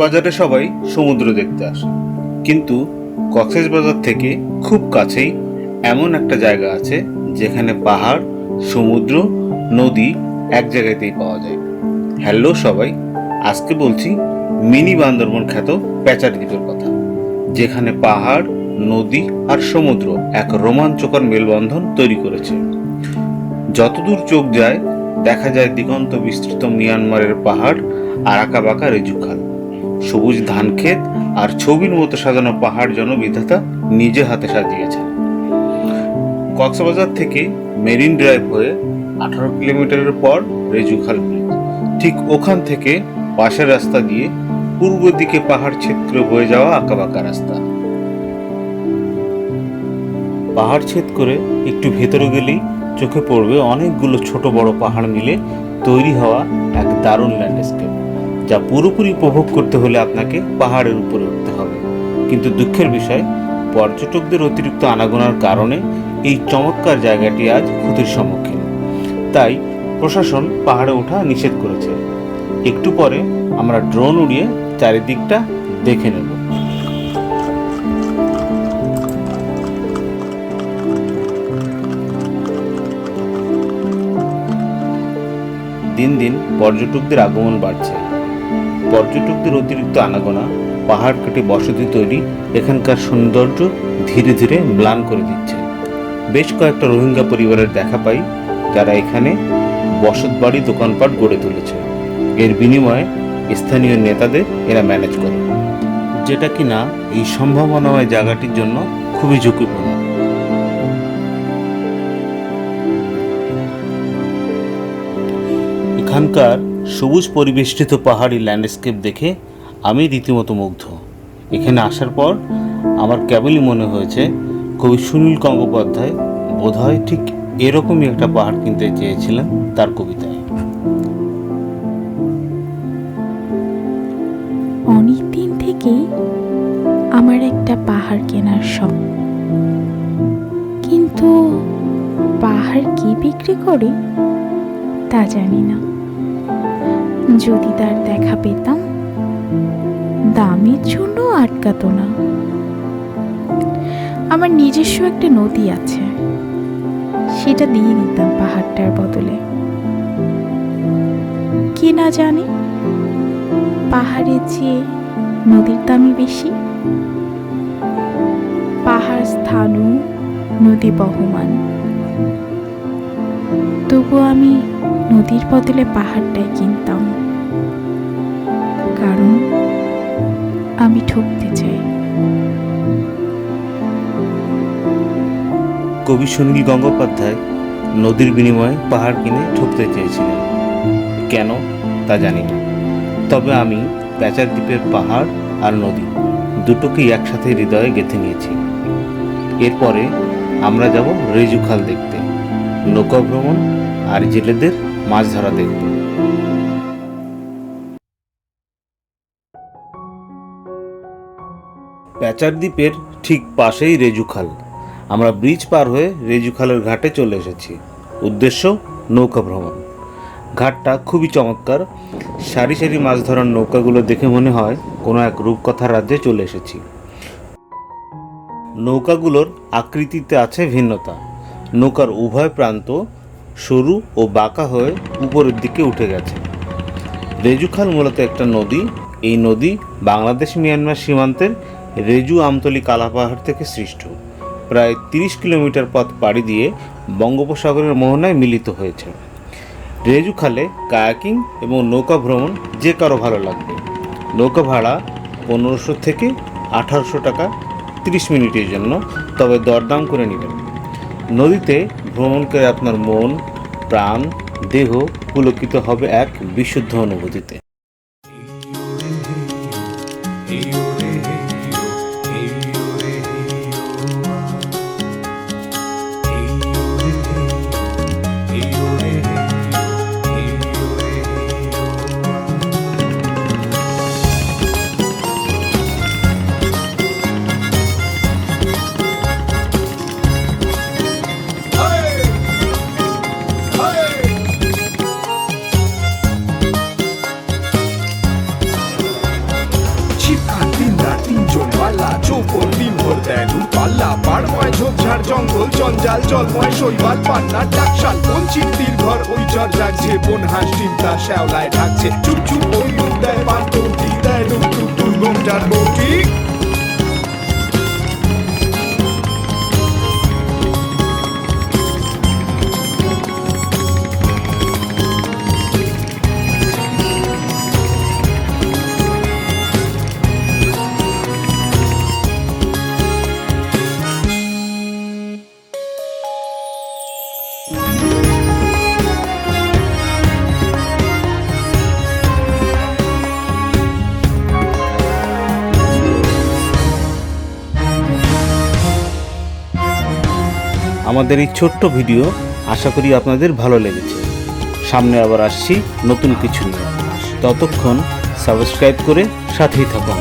কক্সবাজারে সবাই সমুদ্র দেখতে আসে, কিন্তু কক্সবাজার থেকে খুব কাছেই এমন একটা জায়গা আছে যেখানে পাহাড়, সমুদ্র, নদী এক জায়গাতেই পাওয়া যায়। হ্যালো সবাই, আজকে বলছি মিনি বান্দরবন খ্যাত প্যাচার দ্বীপের কথা, যেখানে পাহাড়, নদী আর সমুদ্র এক রোমাঞ্চকর মেলবন্ধন তৈরি করেছে। যতদূর চোখ যায় দেখা যায় দিগন্ত বিস্তৃত মিয়ানমারের পাহাড় আর আঁকাবাঁকা রেজু খাল, সবুজ ধান ক্ষেত আর ছবির মতো সাজানো পাহাড় যেন বিধাতা নিজে হাতে সাজিয়েছেন। কক্সবাজার থেকে মেরিন ড্রাইভ হয়ে 18 কিলোমিটারের পর রেজু খাল ব্রিজ, ঠিক ওখান থেকে পাশের রাস্তা দিয়ে পূর্ব দিকে পাহাড় ছেদ করে বয়ে যাওয়া আঁকাবাঁকা রাস্তা। পাহাড় ছেদ করে একটু ভেতরে গেলেই চোখে পড়বে অনেকগুলো ছোট বড় পাহাড় মিলে তৈরি হওয়া এক দারুণ ল্যান্ডস্কেপ, যা পুরোপুরি উপভোগ করতে হলে আপনাকে পাহাড়ের উপরে উঠতে হবে। কিন্তু দুঃখের বিষয়, পর্যটকদের অতিরিক্ত আনাগোনার কারণে এই চমৎকার জায়গাটি আজ ক্ষতির সম্মুখীন। তাই প্রশাসন পাহাড়ে ওঠা নিষেধ করেছে। একটু পরে আমরা ড্রোন উড়িয়ে চারিদিকটা দেখে নেব। দিন দিন পর্যটকদের আগমন বাড়ছে। পর্যটকদের অতিরিক্ত আনাগোনা, পাহাড় কেটে বসতি তৈরি এখানকার সৌন্দর্য ধীরে ধীরে ম্লান করে দিচ্ছে। বেশ কয়েকটা রোহিঙ্গা পরিবারের দেখা পাই, যারা এখানে বসতবাড়ি, দোকানপাট গড়ে তুলেছে। এর বিনিময়ে স্থানীয় নেতাদের এরা ম্যানেজ করে, যেটা কিনা এই সম্ভাবনাময় জায়গাটির জন্য খুবই ঝুঁকিপূর্ণ। এখানকার সবুজ পরিবেষ্টিত পাহাড়ি ল্যান্ডস্কেপ দেখে আমি রীতিমতো মুগ্ধ। এখানে আসার পর আমার কেবলই মনে হয়েছে কবি সুনীল গঙ্গোপাধ্যায় বোধহয় ঠিক এরকমই একটা পাহাড় কিনতে চেয়েছিলেন তার কবিতায়। অনেকদিন থেকেই আমার একটা পাহাড় কেনার শখ, কিন্তু পাহাড় কি বিক্রি করে তা জানি না। যদি তার দেখা পেতাম, দামের জন্য আটকাতো না। আমার নিজস্ব একটা নদী আছে, সেটা দিয়ে দিতাম পাহাড়টার বদলে। কি না জানি পাহাড়ের চেয়ে নদীর দামই বেশি। পাহাড় স্থানু, নদী বহমান, তবু আমি নদীর বদলে পাহাড়টাই কিনতাম, কারণ আমি ঠকতে চাই। কবি সুনীল গঙ্গোপাধ্যায় নদীর বিনিময়ে পাহাড় কিনে ঠকতে চেয়েছিলেন। কেন তা জানি না, তবে আমি প্যাচার দ্বীপের পাহাড় আর নদী দুটোকেই একসাথে হৃদয়ে গেঁথে নিয়েছি। এরপরে আমরা যাব রেজু খাল দেখতে, নৌকা ভ্রমণ আর জেলেদের মাছ ধরা দেখতে। প্যাচার দ্বীপের ঠিক পাশেই রেজু খাল। আমরা ব্রিজ পার হয়ে রেজু খালের ঘাটে চলে এসেছি। উদ্দেশ্য নৌকা ভ্রমণ। ঘাটটা খুবই চমৎকার। সারি সারি মাছ ধরার নৌকাগুলো দেখে মনে হয় কোনো এক রূপকথার রাজ্যে চলে এসেছি। নৌকাগুলোর আকৃতিতে আছে ভিন্নতা। নৌকার উভয় প্রান্ত সরু ও বাঁকা হয়ে উপরের দিকে উঠে গেছে। রেজু খাল মূলত একটা নদী। এই নদী বাংলাদেশ মিয়ানমার সীমান্তের রেজু আমতলী কালা পাহাড় থেকে সৃষ্ট। প্রায় 30 কিলোমিটার পথ পাড়ি দিয়ে বঙ্গোপসাগরের মোহনায় মিলিত হয়েছে। রেজু খালে কায়াকিং এবং নৌকা ভ্রমণ যে কারো ভালো লাগবে। নৌকা ভাড়া 1500 থেকে 1800 টাকা 30 মিনিটের জন্য, তবে দরদাম করে নেবেন। নদীতে ভ্রমণ করে আপনার মন, প্রাণ, দেহ পুলকিত হবে এক বিশুদ্ধ অনুভূতিতে। পাড়ময় ঝোপঝাড় জঙ্গল জঞ্জাল জলময় শৈবাল পান্নার টাকশাল কোন চিত্তির ঘর ওই চর জাগছে বন হাঁস চিন্তা শ্যাওলায় ঢাকছে চুপ চুপ ওই রূপ দেয় পান্তটি দেয় রূপ টুক দুর্গম যার বৌটি। আমাদের এই ছোট্ট ভিডিও আশা করি আপনাদের ভালো লেগেছে। সামনে আবার আসছি নতুন কিছু নিয়ে। ততক্ষণ সাবস্ক্রাইব করে সাথেই থাকুন।